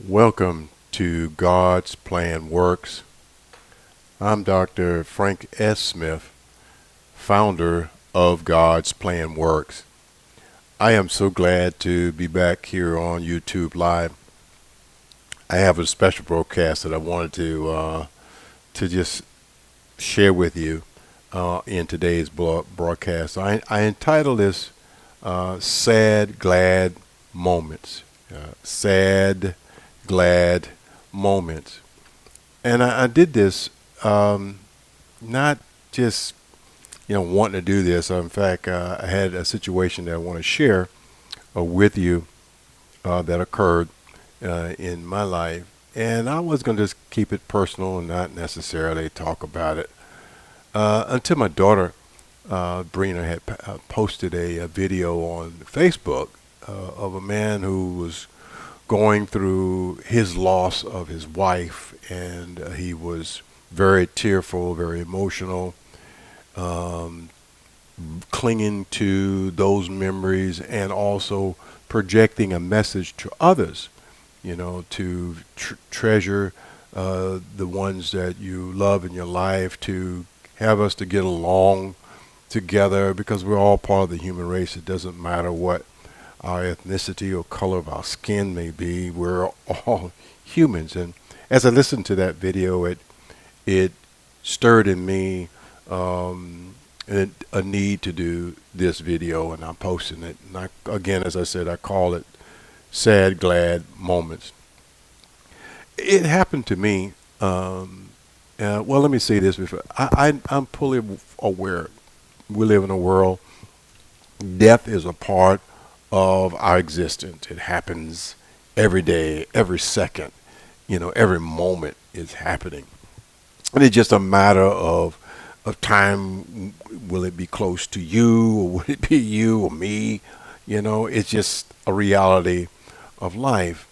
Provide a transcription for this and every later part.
Welcome to God's Plan Works. I'm Dr. Frank S. Smith, founder of God's Plan Works. I am so glad to be back here on YouTube Live. I have a special broadcast that I wanted to just share with you in today's broadcast. I entitled this Sad Glad Moments. Sad Glad Moments. And I did this not just wanting to do this. In fact, I had a situation that I want to share with you that occurred in my life, and I was going to just keep it personal and not necessarily talk about it until my daughter Brina had posted a video on Facebook of a man who was going through his loss of his wife, and he was very tearful, very emotional, clinging to those memories and also projecting a message to others, to treasure the ones that you love in your life, to have us to get along together because we're all part of the human race. It doesn't matter what our ethnicity or color of our skin may be. We're all humans. And as I listened to that video, it stirred in me a need to do this video, and I'm posting it. And again, as I said, I call it Sad Glad Moments. It happened to me. Well, let me say this before. I'm fully aware we live in a world. Death is a part of our existence. It happens every day, every second, every moment is happening. And it's just a matter of time. Will it be close to you, or would it be you or me? It's just a reality of life.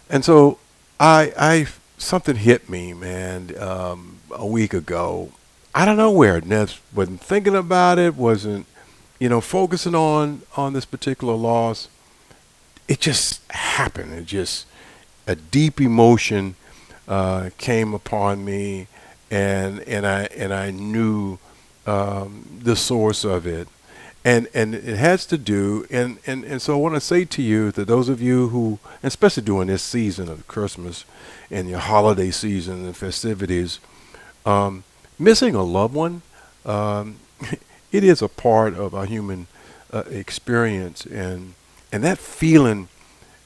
And so I something hit me, man, a week ago. I don't know where. Wasn't thinking about it, wasn't focusing on this particular loss. It just happened. It just a deep emotion came upon me, and I knew the source of it, and it has to do and so I want to say to you that those of you who, especially during this season of Christmas and your holiday season and festivities, missing a loved one. It is a part of our human experience, and that feeling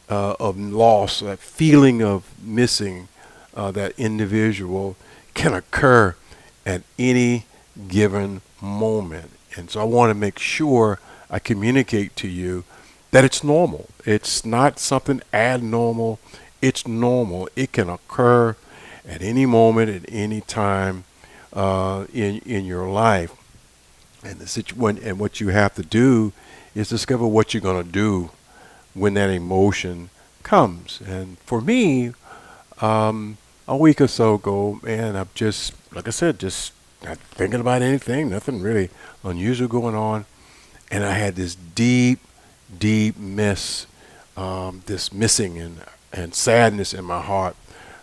of loss, that feeling of missing that individual can occur at any given moment. And so I want to make sure I communicate to you that it's normal. It's not something abnormal. It's normal. It can occur at any moment, at any time in your life. And and what you have to do is discover what you're going to do when that emotion comes. And for me, a week or so ago, man, I'm just, like I said, just not thinking about anything, nothing really unusual going on. And I had this deep, deep this missing and sadness in my heart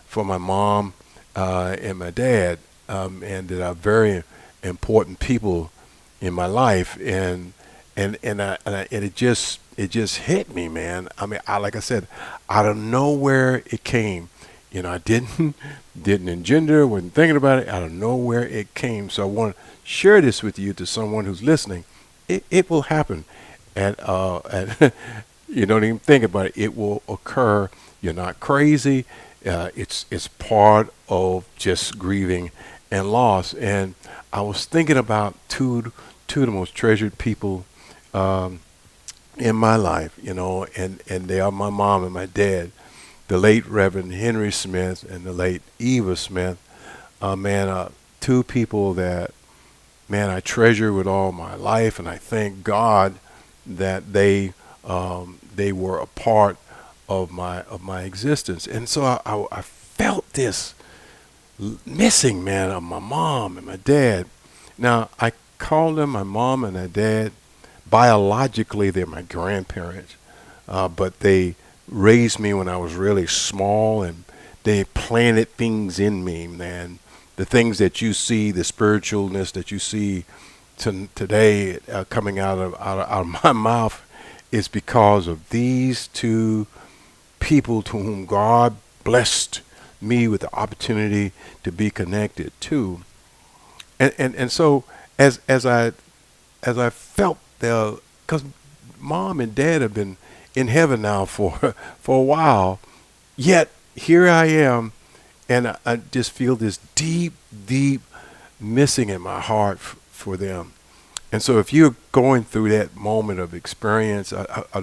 for my mom and my dad, and that are very important people in my life, and it just hit me, man. I mean, like I said, out of nowhere it came. I didn't engender, wasn't thinking about it. Out of nowhere it came. So I want to share this with you, to someone who's listening. It will happen, and you don't even think about it. It will occur. You're not crazy. It's part of just grieving and loss. And I was thinking about two of the most treasured people in my life, and they are my mom and my dad, the late Reverend Henry Smith and the late Eva Smith. Two people that, man, I treasure with all my life, and I thank God that they were a part of my existence. And so I felt this missing, man, of my mom and my dad. Now, I call them my mom and my dad. Biologically, they're my grandparents, but they raised me when I was really small, and they planted things in me, man. The things that you see, the spiritualness that you see today coming out of my mouth is because of these two people to whom God blessed me with the opportunity to be connected to. And so as I felt there, because mom and dad have been in heaven now for for a while, yet here I am, and I just feel this deep, deep missing in my heart for them. And so if you're going through that moment of experience,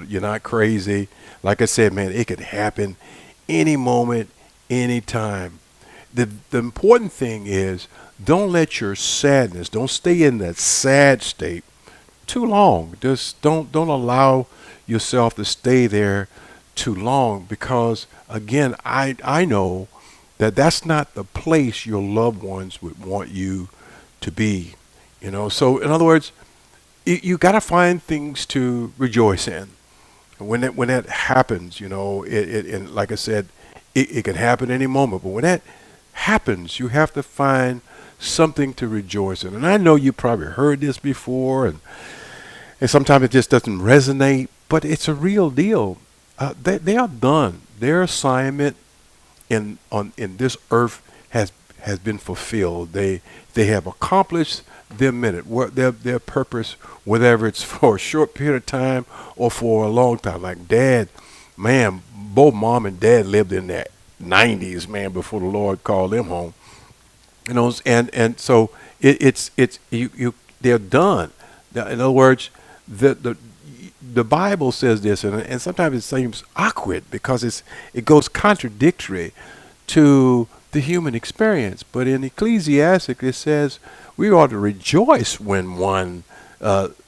you're not crazy. Like I said, man, it could happen any moment, any time. The important thing is don't let your sadness, don't stay in that sad state too long. Just don't allow yourself to stay there too long, because again, I know that that's not the place your loved ones would want you to be. So in other words, you got to find things to rejoice in. When that happens, and like I said, it can happen any moment. But when that happens, you have to find something to rejoice in. And I know you probably heard this before, and sometimes it just doesn't resonate, but it's a real deal. They are done. Their assignment in this earth has been fulfilled. They have accomplished their minute, their purpose, whether it's for a short period of time or for a long time. Like dad, man, both mom and dad lived in their 90s, man, before the Lord called them home. And so it's you they're done. In other words, the Bible says this, and sometimes it seems awkward because it goes contradictory to the human experience. But in Ecclesiastic, it says we ought to rejoice when one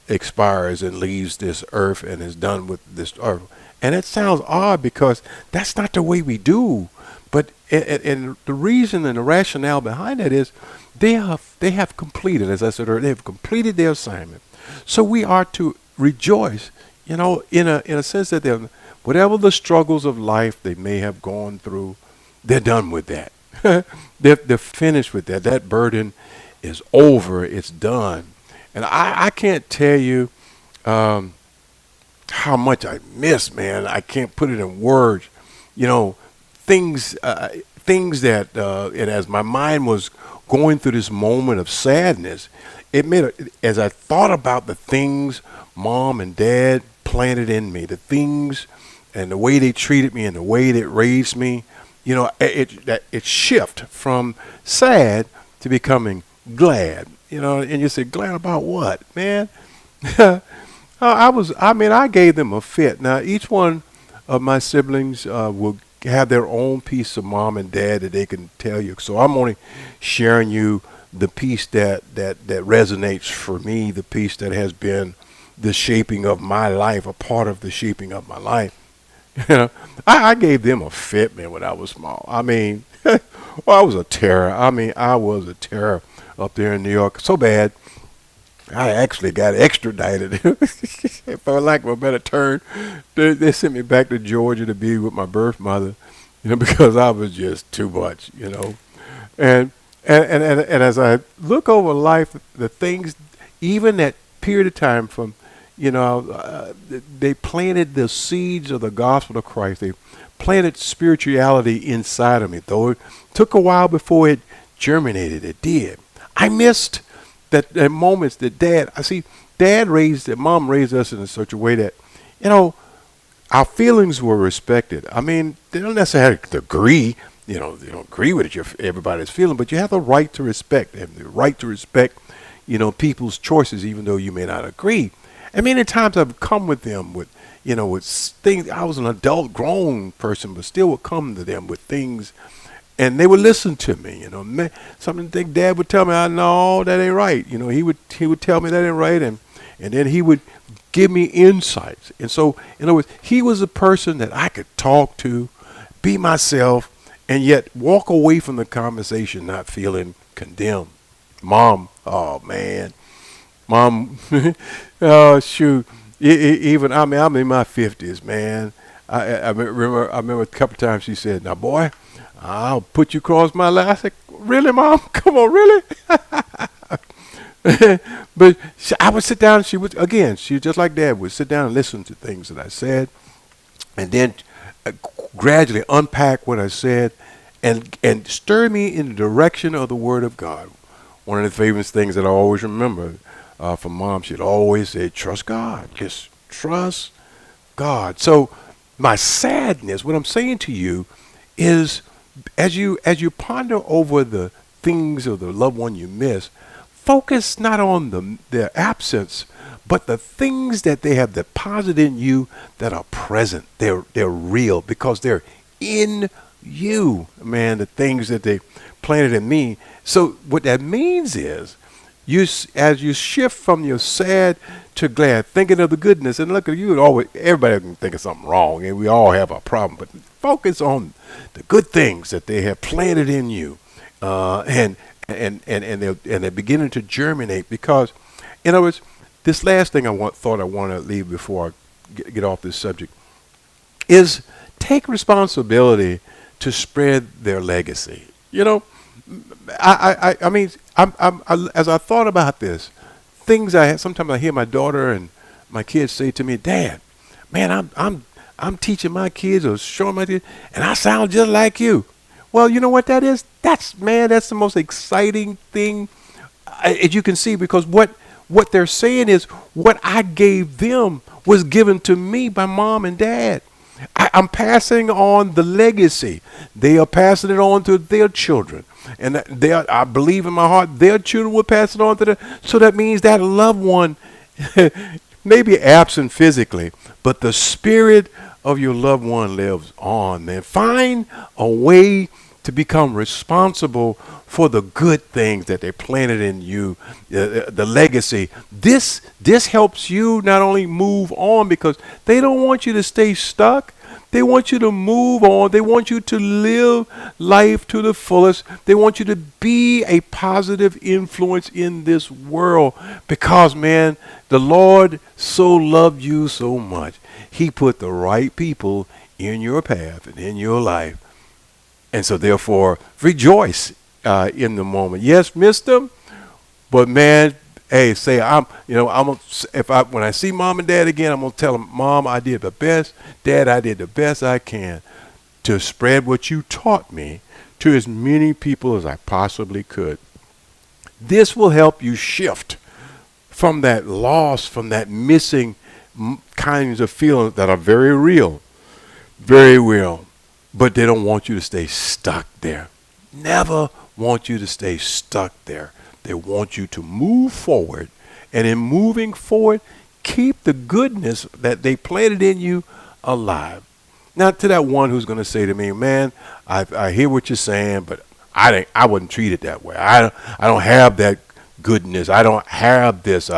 expires and leaves this earth and is done with this earth. And it sounds odd because that's not the way we do. But and the reason and the rationale behind that is they have completed, as I said earlier, they have completed their assignment. So we are to rejoice, in a sense that whatever the struggles of life they may have gone through, they're done with that. they're finished with that. That burden is over. It's done. And I can't tell you how much I miss, man. I can't put it in words. Things that, and as my mind was going through this moment of sadness, as I thought about the things mom and dad planted in me, the things and the way they treated me and the way they raised me, it shift from sad to becoming glad. And you say, glad about what, man? I gave them a fit. Now, each one of my siblings will have their own piece of mom and dad that they can tell you. So I'm only sharing you the piece that resonates for me, the piece that has been the shaping of my life, a part of the shaping of my life. I gave them a fit, man, when I was small. I mean, well, I was a terror. I was a terror up there in New York. So bad, I actually got extradited. For lack of a better term, they sent me back to Georgia to be with my birth mother, because I was just too much, And as I look over life, the things, even that period of time from, they planted the seeds of the gospel of Christ. They planted spirituality inside of me, though it took a while before it germinated. It did. I missed that moments that mom raised us in such a way that, our feelings were respected. I mean, they don't necessarily have to agree. They don't agree with everybody's feeling, but you have the right to respect them, the right to respect, people's choices, even though you may not agree. And many times I've come with them with things. I was an adult, grown person, but still would come to them with things, and they would listen to me. Something Dad would tell me, no, that ain't right. He would tell me that ain't right, and then he would give me insights. And so, in other words, he was a person that I could talk to, be myself, and yet walk away from the conversation not feeling condemned. Mom, oh man, mom, oh shoot. I'm in my 50s, man. I remember a couple of times she said, "Now, boy, I'll put you across my lap." I said, "Really, Mom? Come on, really?" But I would sit down. She was just like Dad would sit down and listen to things that I said, and then gradually unpack what I said, and stir me in the direction of the Word of God. One of the famous things that I always remember from Mom, she'd always say, "Trust God, just trust God." So my sadness, what I'm saying to you, is as you ponder over the things of the loved one you miss, focus not on their absence, but the things that they have deposited in you that are present. They're real because they're in you, man. The things that they planted in me. So what that means is, as you shift from your sad to glad, thinking of the goodness, and look at you, always everybody can think of something wrong, and we all have a problem. But focus on the good things that they have planted in you, and they're beginning to germinate. Because, in other words, this last thing thought I want to leave before I get off this subject is take responsibility to spread their legacy. You know, I mean, as I thought about this, things I had. Sometimes I hear my daughter and my kids say to me, "Dad, man, I'm teaching my kids or showing my kids, and I sound just like you." Well, you know what that is? That's the most exciting thing, as you can see, because what they're saying is what I gave them was given to me by Mom and Dad. I'm passing on the legacy. They are passing it on to their children. And I believe in my heart their children will pass it on to them. So that means that loved one may be absent physically, but the spirit of your loved one lives on, man. Find a way to become responsible for the good things that they planted in you, the legacy. This helps you not only move on, because they don't want you to stay stuck. They want you to move on. They want you to live life to the fullest. They want you to be a positive influence in this world, because, man, the Lord so loved you so much. He put the right people in your path and in your life. And so therefore, rejoice in the moment. Yes, miss them, but man, hey, say when I see Mom and Dad again, I'm gonna tell them, "Mom, I did the best. Dad, I did the best I can to spread what you taught me to as many people as I possibly could." This will help you shift from that loss, from that missing kinds of feelings that are very real, very real. But they don't want you to stay stuck there. Never want you to stay stuck there. They want you to move forward. And in moving forward, keep the goodness that they planted in you alive. Now, to that one who's going to say to me, "Man, I hear what you're saying, but I wouldn't treat it that way. I don't have that goodness. I don't have this,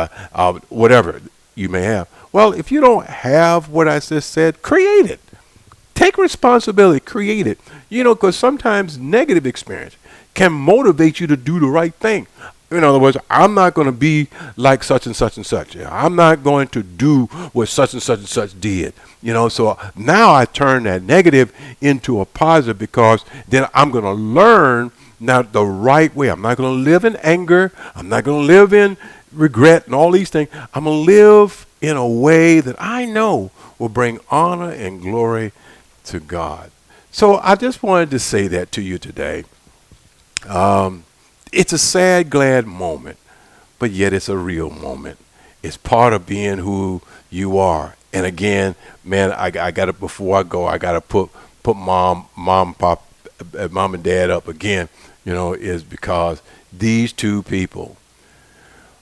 whatever you may have." Well, if you don't have what I just said, create it. Take responsibility, create it. Because sometimes negative experience can motivate you to do the right thing. In other words, I'm not going to be like such and such and such. I'm not going to do what such and such did. So now I turn that negative into a positive, because then I'm going to learn now the right way. I'm not going to live in anger. I'm not going to live in regret and all these things. I'm going to live in a way that I know will bring honor and glory to God. So I just wanted to say that to you today. It's a sad, glad moment, but yet it's a real moment. It's part of being who you are. And again, man, I got to, before I go, I got to put mom, pop, mom and dad up again. Is because these two people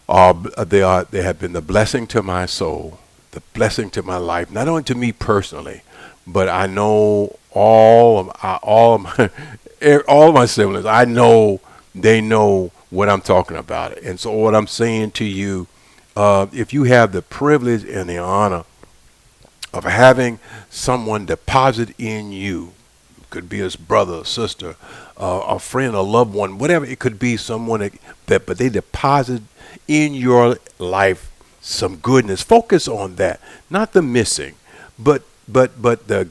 they have been the blessing to my soul, the blessing to my life, not only to me personally, but I know all of my siblings. I know they know what I'm talking about. And so what I'm saying to you, if you have the privilege and the honor of having someone deposit in you, it could be a brother, a sister, a friend, a loved one, whatever it could be, someone but they deposit in your life some goodness. Focus on that, not the missing, but but the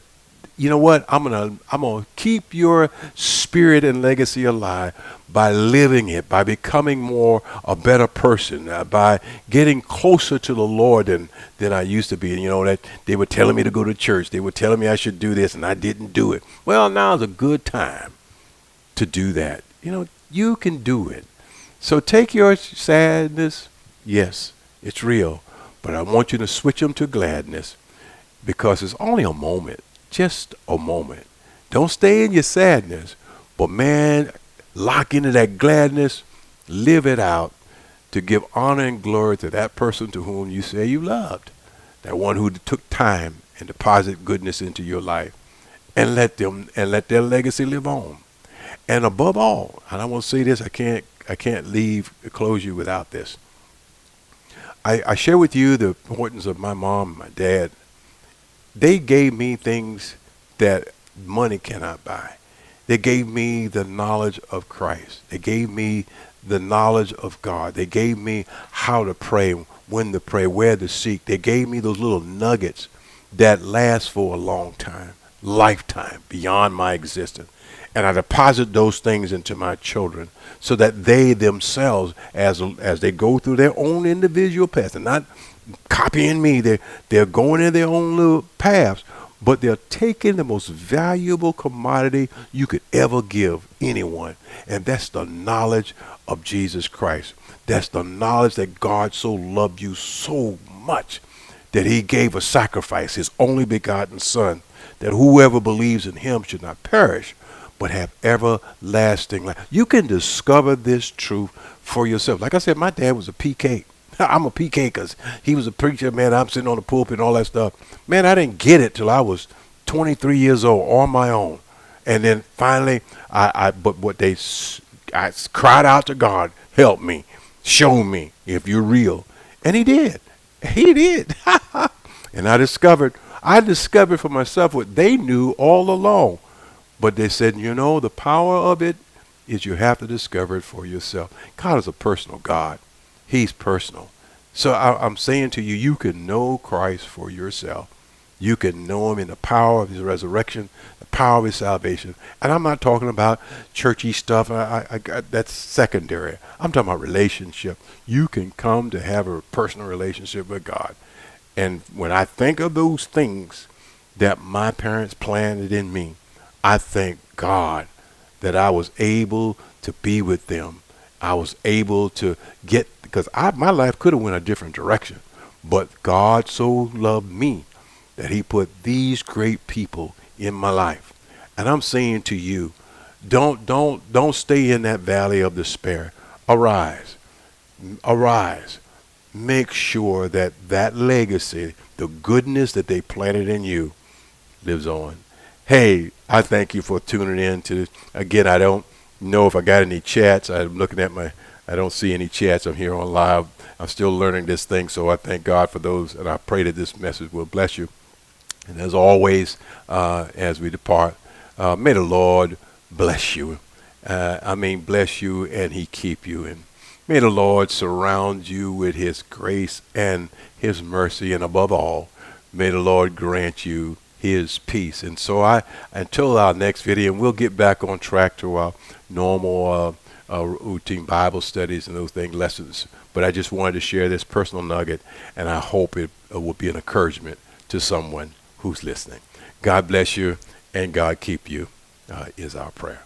you know what? I'm gonna keep your spirit and legacy alive by living it, by becoming more a better person, by getting closer to the Lord than I used to be. And you know that they were telling me to go to church. They were telling me I should do this, and I didn't do it. Well, now's a good time to do that. You know, you can do it. So take your sadness. Yes, it's real, but I want you to switch them to gladness because it's only a moment, just a moment. Don't stay in your sadness, but man, lock into that gladness, live it out to give honor and glory to that person to whom you say you loved, that one who took time and deposited goodness into your life, and let their legacy live on. And above all, and I want to say this, I can't close you without this. I share with you the importance of my mom and my dad. They gave me things that money cannot buy. They gave me the knowledge of Christ. They gave me the knowledge of God. They gave me how to pray, when to pray, where to seek. They gave me those little nuggets that last for a long time, lifetime, beyond my existence. And I deposit those things into my children so that they themselves, as they go through their own individual paths, and not copying me, they're going in their own little paths, but they're taking the most valuable commodity you could ever give anyone, and that's the knowledge of Jesus Christ. That's the knowledge that God so loved you so much that he gave a sacrifice, his only begotten son, that whoever believes in him should not perish, but have everlasting life. You can discover this truth for yourself. Like I said, my dad was a PK. I'm a PK because he was a preacher, man. I'm sitting on the pulpit and all that stuff. Man, I didn't get it till I was 23 years old on my own. And then finally, I cried out to God, help me, show me if you're real. And he did. He did. And I discovered for myself what they knew all along. But they said, you know, the power of it is you have to discover it for yourself. God is a personal God. He's personal. So I'm saying to you, you can know Christ for yourself. You can know him in the power of his resurrection, the power of his salvation. And I'm not talking about churchy stuff. That's secondary. I'm talking about relationship. You can come to have a personal relationship with God. And when I think of those things that my parents planted in me, I thank God that I was able to be with them. I was able to get, because my life could have went a different direction, but God so loved me that he put these great people in my life. And I'm saying to you, don't stay in that valley of despair. Arise. Make sure that that legacy, the goodness that they planted in you, lives on. Hey, I thank you for tuning in to, again, I don't know if I got any chats. I'm looking at I don't see any chats. I'm here on live. I'm still learning this thing, so I thank God for those, and I pray that this message will bless you. And as always, as we depart, may the Lord bless you. Bless you and he keep you. And may the Lord surround you with his grace and his mercy. And above all, may the Lord grant you his peace. And so until our next video, and we'll get back on track to our normal routine Bible studies and those things, lessons. But I just wanted to share this personal nugget, and I hope it will be an encouragement to someone who's listening. God bless you and God keep you is our prayer.